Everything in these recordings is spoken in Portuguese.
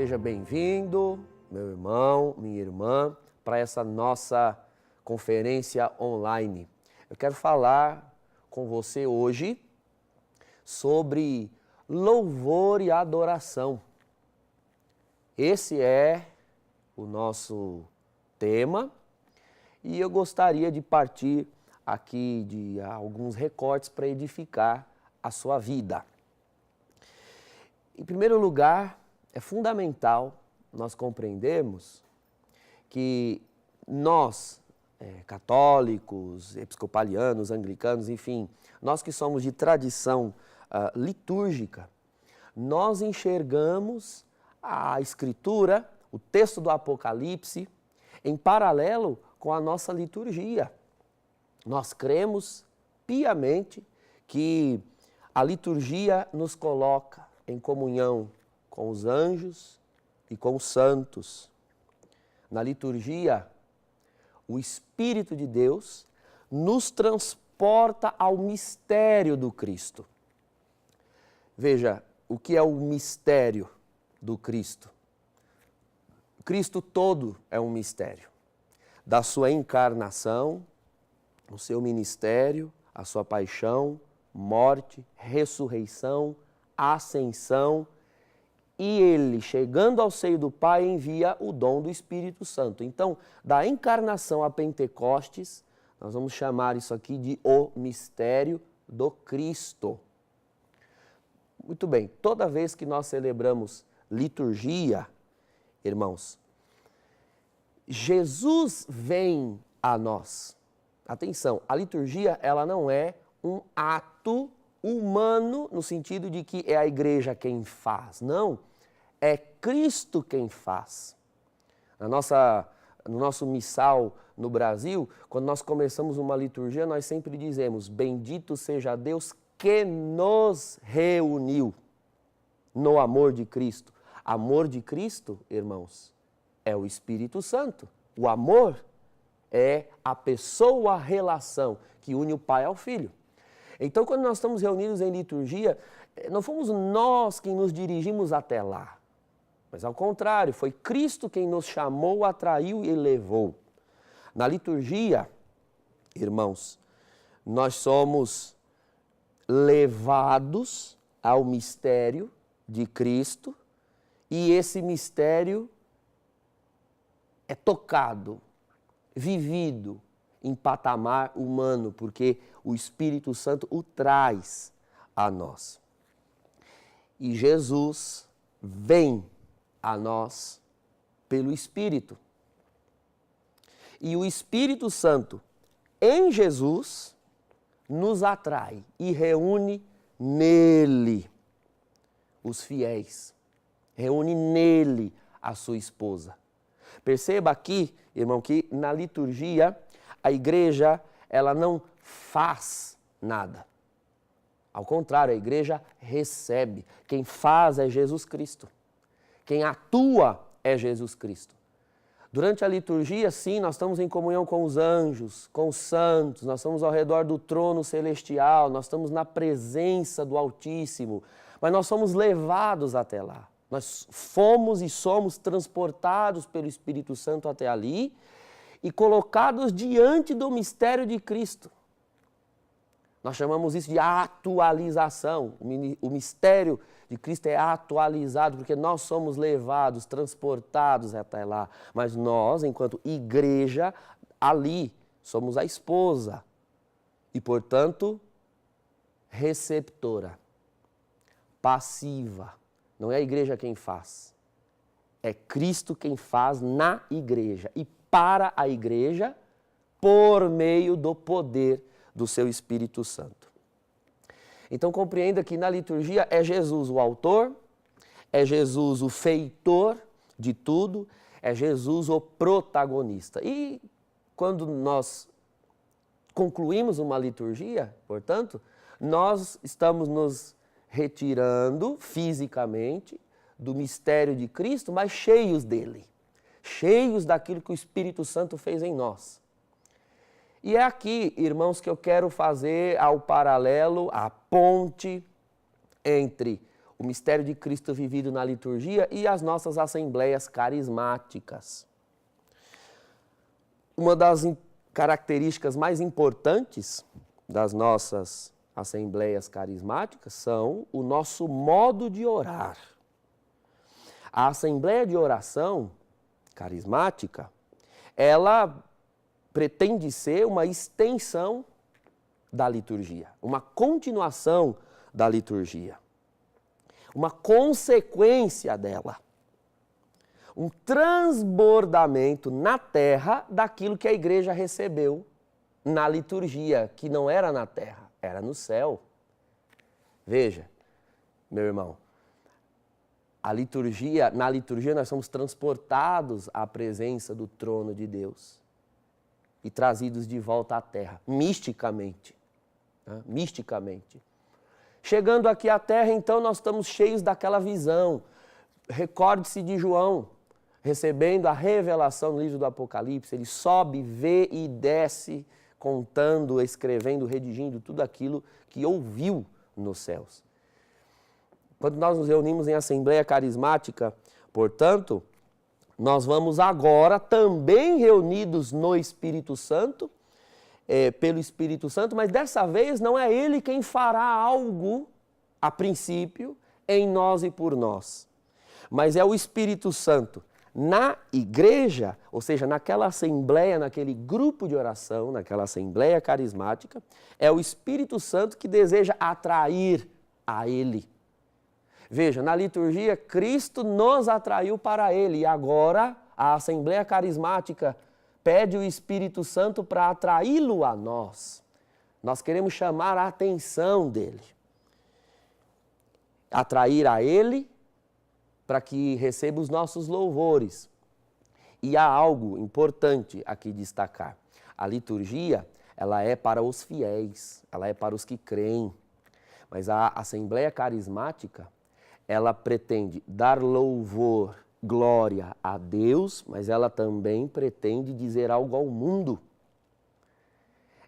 Seja bem-vindo, meu irmão, minha irmã, para essa nossa conferência online. Eu quero falar com você hoje sobre louvor e adoração. Esse é o nosso tema e eu gostaria de partir aqui de alguns recortes para edificar a sua vida. Em primeiro lugar, é fundamental nós compreendermos que nós, católicos, episcopalianos, anglicanos, enfim, nós que somos de tradição litúrgica, nós enxergamos a Escritura, o texto do Apocalipse, em paralelo com a nossa liturgia. Nós cremos piamente que a liturgia nos coloca em comunhão com os anjos e com os santos. Na liturgia, o Espírito de Deus nos transporta ao mistério do Cristo. Veja, o que é o mistério do Cristo? O Cristo todo é um mistério. Da sua encarnação, o seu ministério, a sua paixão, morte, ressurreição, ascensão, e ele, chegando ao seio do Pai, envia o dom do Espírito Santo. Então, da encarnação a Pentecostes, nós vamos chamar isso aqui de o mistério do Cristo. Muito bem, toda vez que nós celebramos liturgia, irmãos, Jesus vem a nós. Atenção, a liturgia ela não é um ato humano no sentido de que é a igreja quem faz. Não, é Cristo quem faz. No nosso missal no Brasil, quando nós começamos uma liturgia, nós sempre dizemos: bendito seja Deus que nos reuniu no amor de Cristo. Amor de Cristo, irmãos, é o Espírito Santo. O amor é a pessoa, a relação que une o Pai ao Filho. Então, quando nós estamos reunidos em liturgia, não fomos nós quem nos dirigimos até lá, mas ao contrário, foi Cristo quem nos chamou, atraiu e levou. Na liturgia, irmãos, nós somos levados ao mistério de Cristo e esse mistério é tocado, vivido em patamar humano, porque o Espírito Santo o traz a nós. E Jesus vem a nós pelo Espírito. E o Espírito Santo em Jesus nos atrai e reúne nele os fiéis, reúne nele a sua esposa. Perceba aqui, irmão, que na liturgia a igreja, ela não faz nada. Ao contrário, a igreja recebe. Quem faz é Jesus Cristo. Quem atua é Jesus Cristo. Durante a liturgia, sim, nós estamos em comunhão com os anjos, com os santos, nós estamos ao redor do trono celestial, nós estamos na presença do Altíssimo, mas nós somos levados até lá. Nós fomos e somos transportados pelo Espírito Santo até ali e colocados diante do mistério de Cristo. Nós chamamos isso de atualização. O mistério de Cristo é atualizado porque nós somos levados, transportados até lá. Mas nós, enquanto igreja, ali somos a esposa e, portanto, receptora, passiva. Não é a igreja quem faz, é Cristo quem faz na igreja e para a igreja por meio do poder do seu Espírito Santo. Então compreenda que na liturgia é Jesus o autor, é Jesus o feitor de tudo, é Jesus o protagonista. E quando nós concluímos uma liturgia, portanto, nós estamos nos retirando fisicamente do mistério de Cristo, mas cheios dele, cheios daquilo que o Espírito Santo fez em nós. E é aqui, irmãos, que eu quero fazer ao paralelo, a ponte entre o mistério de Cristo vivido na liturgia e as nossas assembleias carismáticas. Uma das características mais importantes das nossas assembleias carismáticas são o nosso modo de orar. A assembleia de oração carismática, ela pretende ser uma extensão da liturgia, uma continuação da liturgia, uma consequência dela, um transbordamento na terra daquilo que a igreja recebeu na liturgia, que não era na terra, era no céu. Veja, meu irmão, na liturgia nós somos transportados à presença do trono de Deus e trazidos de volta à terra, misticamente. Né? Misticamente. Chegando aqui à terra, então, nós estamos cheios daquela visão. Recorde-se de João, recebendo a revelação no livro do Apocalipse, ele sobe, vê e desce, contando, escrevendo, redigindo tudo aquilo que ouviu nos céus. Quando nós nos reunimos em assembleia carismática, portanto, nós vamos agora também reunidos no Espírito Santo, pelo Espírito Santo, mas dessa vez não é Ele quem fará algo, a princípio, em nós e por nós. Mas é o Espírito Santo na igreja, ou seja, naquela assembleia, naquele grupo de oração, naquela assembleia carismática, é o Espírito Santo que deseja atrair a Ele. Veja, na liturgia, Cristo nos atraiu para Ele e agora a assembleia carismática pede o Espírito Santo para atraí-lo a nós. Nós queremos chamar a atenção dele. Atrair a Ele para que receba os nossos louvores. E há algo importante aqui destacar. A liturgia, ela é para os fiéis, ela é para os que creem. Mas a assembleia carismática, ela pretende dar louvor, glória a Deus, mas ela também pretende dizer algo ao mundo.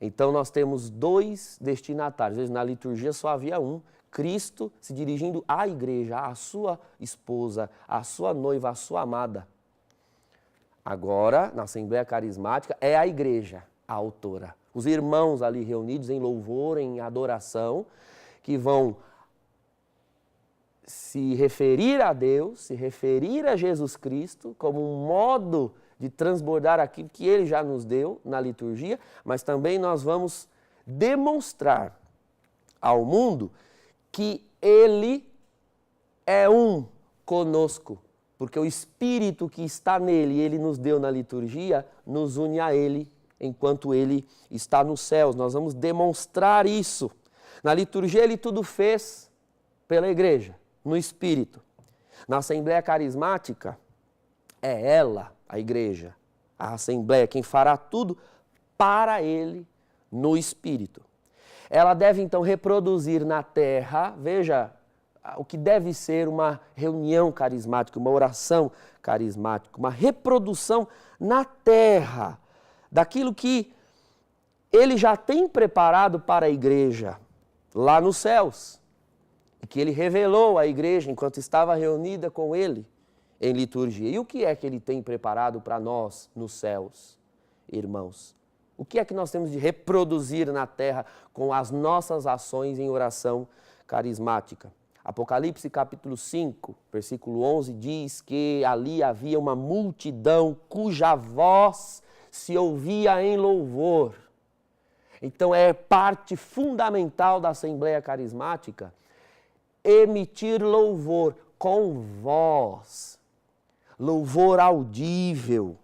Então nós temos dois destinatários. Às vezes na liturgia só havia um, Cristo se dirigindo à igreja, à sua esposa, à sua noiva, à sua amada. Agora, na Assembleia Carismática, é a igreja a autora. Os irmãos ali reunidos em louvor, em adoração, que vão se referir a Deus, se referir a Jesus Cristo como um modo de transbordar aquilo que Ele já nos deu na liturgia, mas também nós vamos demonstrar ao mundo que Ele é um conosco, porque o Espírito que está nele, Ele nos deu na liturgia, nos une a Ele enquanto Ele está nos céus. Nós vamos demonstrar isso. Na liturgia Ele tudo fez pela igreja, no Espírito. Na Assembleia Carismática, é ela, a igreja, a Assembleia, quem fará tudo para Ele no Espírito. Ela deve então reproduzir na terra, veja, o que deve ser uma reunião carismática, uma oração carismática, uma reprodução na terra daquilo que Ele já tem preparado para a igreja lá nos céus, e que Ele revelou à igreja enquanto estava reunida com Ele em liturgia. E o que é que Ele tem preparado para nós nos céus, irmãos? O que é que nós temos de reproduzir na terra com as nossas ações em oração carismática? Apocalipse capítulo 5, versículo 11, diz que ali havia uma multidão cuja voz se ouvia em louvor. Então é parte fundamental da Assembleia Carismática emitir louvor com voz, louvor audível.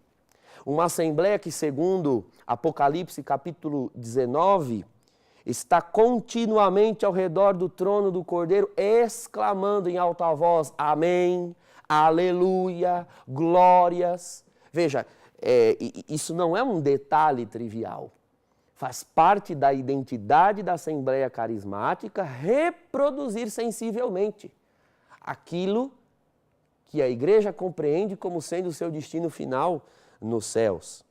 Uma Assembleia que, segundo Apocalipse capítulo 19, está continuamente ao redor do trono do Cordeiro, exclamando em alta voz, amém, aleluia, glórias. Veja, isso não é um detalhe trivial. Faz parte da identidade da Assembleia Carismática reproduzir sensivelmente aquilo que a igreja compreende como sendo o seu destino final nos céus.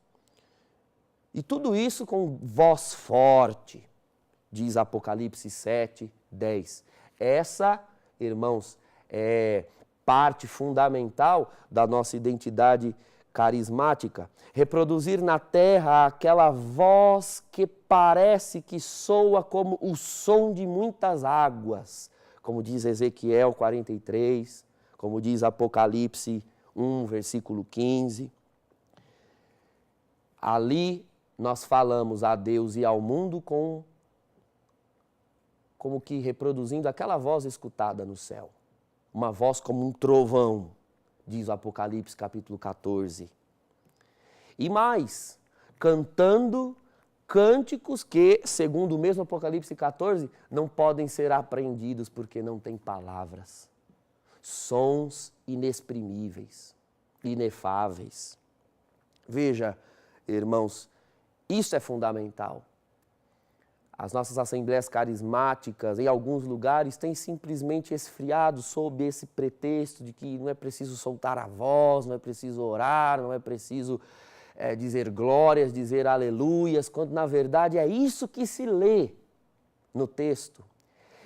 E tudo isso com voz forte, diz Apocalipse 7, 10. Essa, irmãos, é parte fundamental da nossa identidade carismática. Reproduzir na terra aquela voz que parece que soa como o som de muitas águas, como diz Ezequiel 43, como diz Apocalipse 1, versículo 15. Ali nós falamos a Deus e ao mundo como que reproduzindo aquela voz escutada no céu. Uma voz como um trovão, diz o Apocalipse capítulo 14. E mais, cantando cânticos que, segundo o mesmo Apocalipse 14, não podem ser apreendidos porque não têm palavras. Sons inexprimíveis, inefáveis. Veja, irmãos, isso é fundamental. As nossas assembleias carismáticas, em alguns lugares, têm simplesmente esfriado sob esse pretexto de que não é preciso soltar a voz, não é preciso orar, não é preciso dizer glórias, dizer aleluias, quando na verdade é isso que se lê no texto.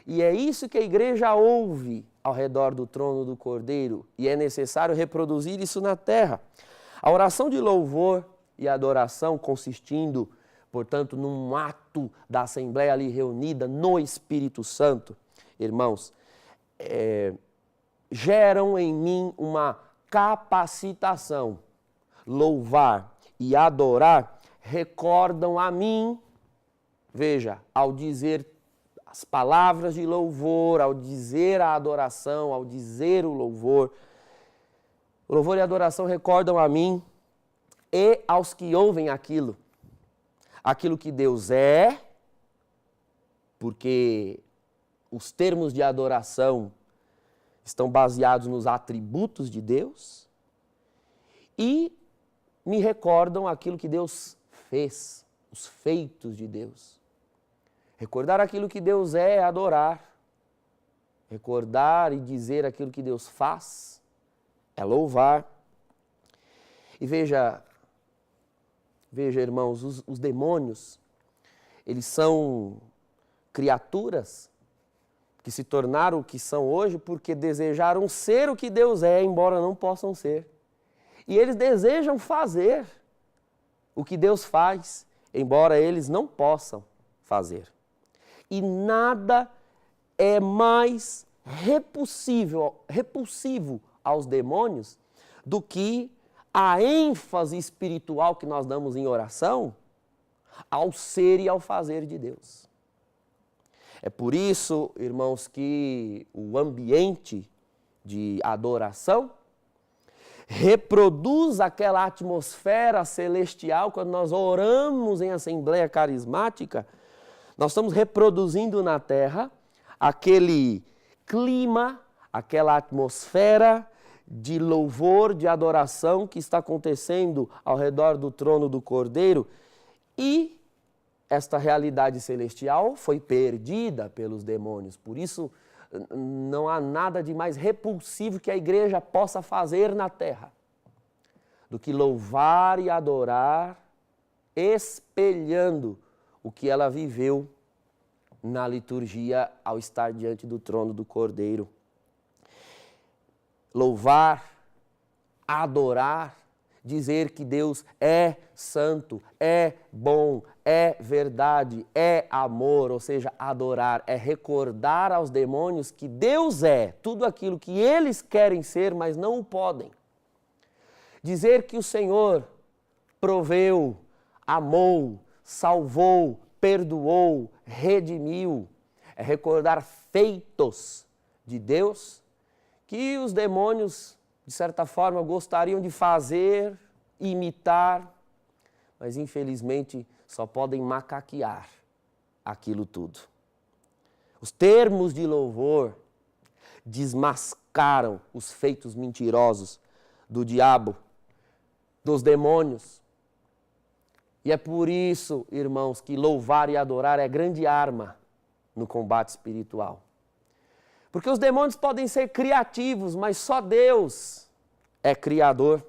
E é isso que a igreja ouve ao redor do trono do Cordeiro, e é necessário reproduzir isso na terra. A oração de louvor e adoração, consistindo, portanto, num ato da Assembleia ali reunida no Espírito Santo, irmãos, geram em mim uma capacitação. Louvar e adorar recordam a mim, veja, ao dizer as palavras de louvor, ao dizer a adoração, ao dizer o louvor e a adoração recordam a mim e aos que ouvem aquilo que Deus é, porque os termos de adoração estão baseados nos atributos de Deus, e me recordam aquilo que Deus fez, os feitos de Deus. Recordar aquilo que Deus é adorar. Recordar e dizer aquilo que Deus faz é louvar. E veja, irmãos, os demônios, eles são criaturas que se tornaram o que são hoje porque desejaram ser o que Deus é, embora não possam ser. E eles desejam fazer o que Deus faz, embora eles não possam fazer. E nada é mais repulsivo aos demônios do que a ênfase espiritual que nós damos em oração ao ser e ao fazer de Deus. É por isso, irmãos, que o ambiente de adoração reproduz aquela atmosfera celestial. Quando nós oramos em assembleia carismática, nós estamos reproduzindo na terra aquele clima, aquela atmosfera de louvor, de adoração que está acontecendo ao redor do trono do Cordeiro. E esta realidade celestial foi perdida pelos demônios. Por isso, não há nada de mais repulsivo que a igreja possa fazer na terra do que louvar e adorar, espelhando o que ela viveu na liturgia ao estar diante do trono do Cordeiro. Louvar, adorar, dizer que Deus é santo, é bom, é verdade, é amor, ou seja, adorar, é recordar aos demônios que Deus é tudo aquilo que eles querem ser, mas não o podem. Dizer que o Senhor proveu, amou, salvou, perdoou, redimiu, é recordar feitos de Deus que os demônios, de certa forma, gostariam de fazer, imitar, mas infelizmente só podem macaquear aquilo tudo. Os termos de louvor desmascaram os feitos mentirosos do diabo, dos demônios. E é por isso, irmãos, que louvar e adorar é grande arma no combate espiritual. Porque os demônios podem ser criativos, mas só Deus é criador.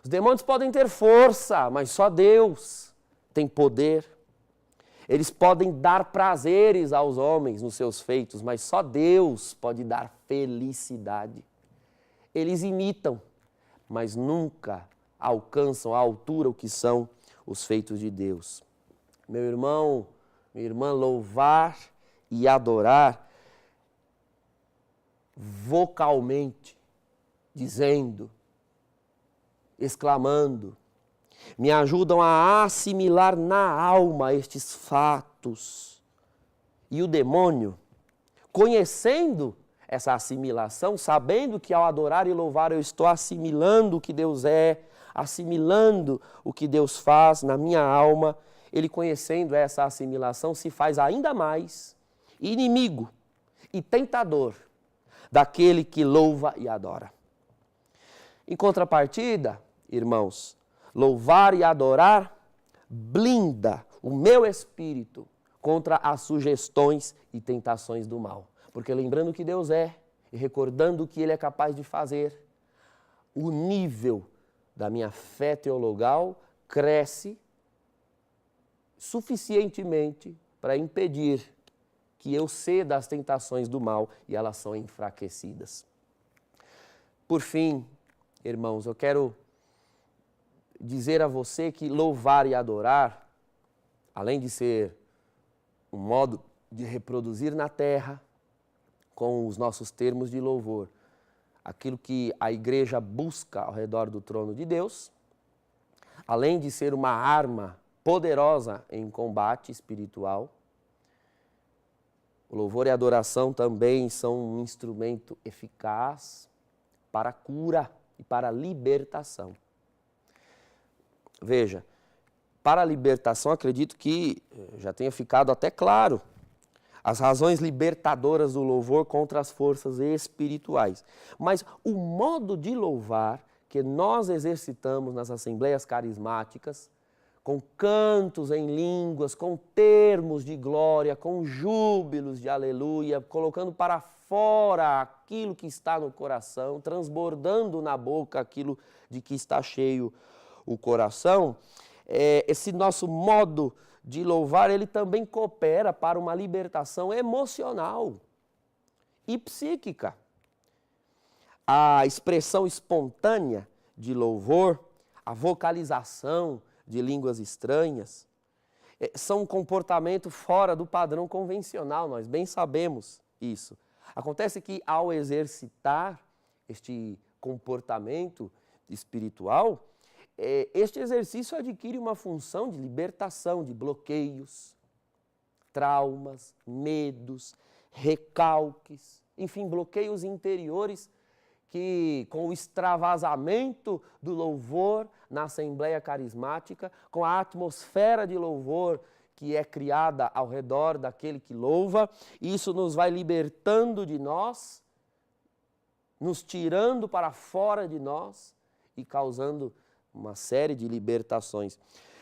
Os demônios podem ter força, mas só Deus tem poder. Eles podem dar prazeres aos homens nos seus feitos, mas só Deus pode dar felicidade. Eles imitam, mas nunca alcançam à altura o que são os feitos de Deus. Meu irmão, minha irmã, louvar e adorar vocalmente, dizendo, exclamando, me ajudam a assimilar na alma estes fatos. E o demônio, conhecendo essa assimilação, sabendo que ao adorar e louvar eu estou assimilando o que Deus é, assimilando o que Deus faz na minha alma, ele conhecendo essa assimilação se faz ainda mais inimigo e tentador daquele que louva e adora. Em contrapartida, irmãos, louvar e adorar blinda o meu espírito contra as sugestões e tentações do mal. Porque lembrando que Deus é e recordando o que Ele é capaz de fazer, o nível da minha fé teologal cresce suficientemente para impedir que eu ceda às tentações do mal e elas são enfraquecidas. Por fim, irmãos, eu quero dizer a você que louvar e adorar, além de ser um modo de reproduzir na terra, com os nossos termos de louvor, aquilo que a igreja busca ao redor do trono de Deus, além de ser uma arma poderosa em combate espiritual, o louvor e a adoração também são um instrumento eficaz para a cura e para a libertação. Veja, para a libertação, acredito que já tenha ficado até claro as razões libertadoras do louvor contra as forças espirituais. Mas o modo de louvar que nós exercitamos nas assembleias carismáticas, com cantos em línguas, com termos de glória, com júbilos de aleluia, colocando para fora aquilo que está no coração, transbordando na boca aquilo de que está cheio o coração, esse nosso modo de louvar, ele também coopera para uma libertação emocional e psíquica. A expressão espontânea de louvor, a vocalização de línguas estranhas, são um comportamento fora do padrão convencional, nós bem sabemos isso. Acontece que ao exercitar este comportamento espiritual, este exercício adquire uma função de libertação de bloqueios, traumas, medos, recalques, enfim, bloqueios interiores que, com o extravasamento do louvor na Assembleia Carismática, com a atmosfera de louvor que é criada ao redor daquele que louva, isso nos vai libertando de nós, nos tirando para fora de nós e causando uma série de libertações.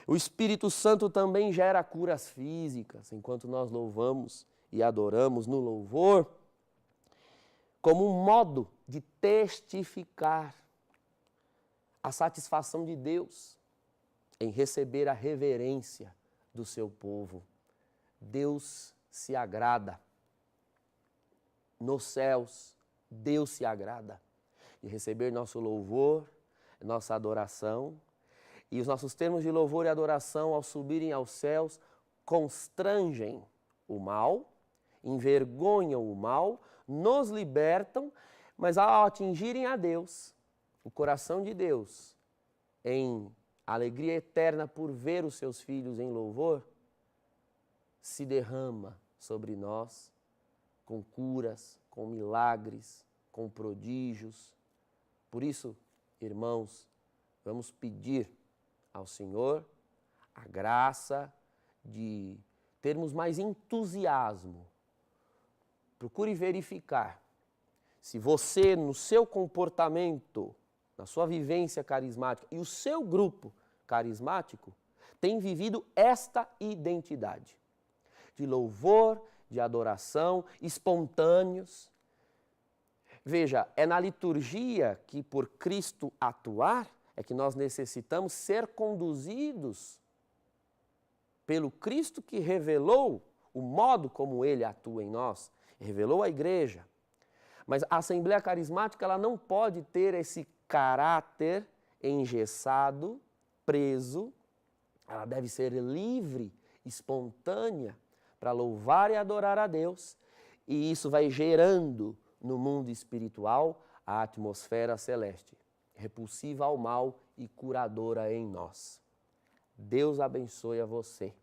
O Espírito Santo também gera curas físicas, enquanto nós louvamos e adoramos no louvor, como um modo de testificar a satisfação de Deus em receber a reverência do seu povo. Deus se agrada. Nos céus, Deus se agrada de receber nosso louvor, nossa adoração, e os nossos termos de louvor e adoração, ao subirem aos céus, constrangem o mal, envergonham o mal, nos libertam, mas ao atingirem a Deus, o coração de Deus, em alegria eterna por ver os seus filhos em louvor, se derrama sobre nós com curas, com milagres, com prodígios. Por isso, irmãos, vamos pedir ao Senhor a graça de termos mais entusiasmo. Procure verificar se você, no seu comportamento, na sua vivência carismática e o seu grupo carismático, tem vivido esta identidade de louvor, de adoração, espontâneos. Veja, é na liturgia que, por Cristo atuar, é que nós necessitamos ser conduzidos pelo Cristo que revelou o modo como Ele atua em nós, revelou a igreja. Mas a Assembleia Carismática ela não pode ter esse caráter engessado, preso. Ela deve ser livre, espontânea, para louvar e adorar a Deus. E isso vai gerando no mundo espiritual a atmosfera celeste, repulsiva ao mal e curadora em nós. Deus abençoe a você.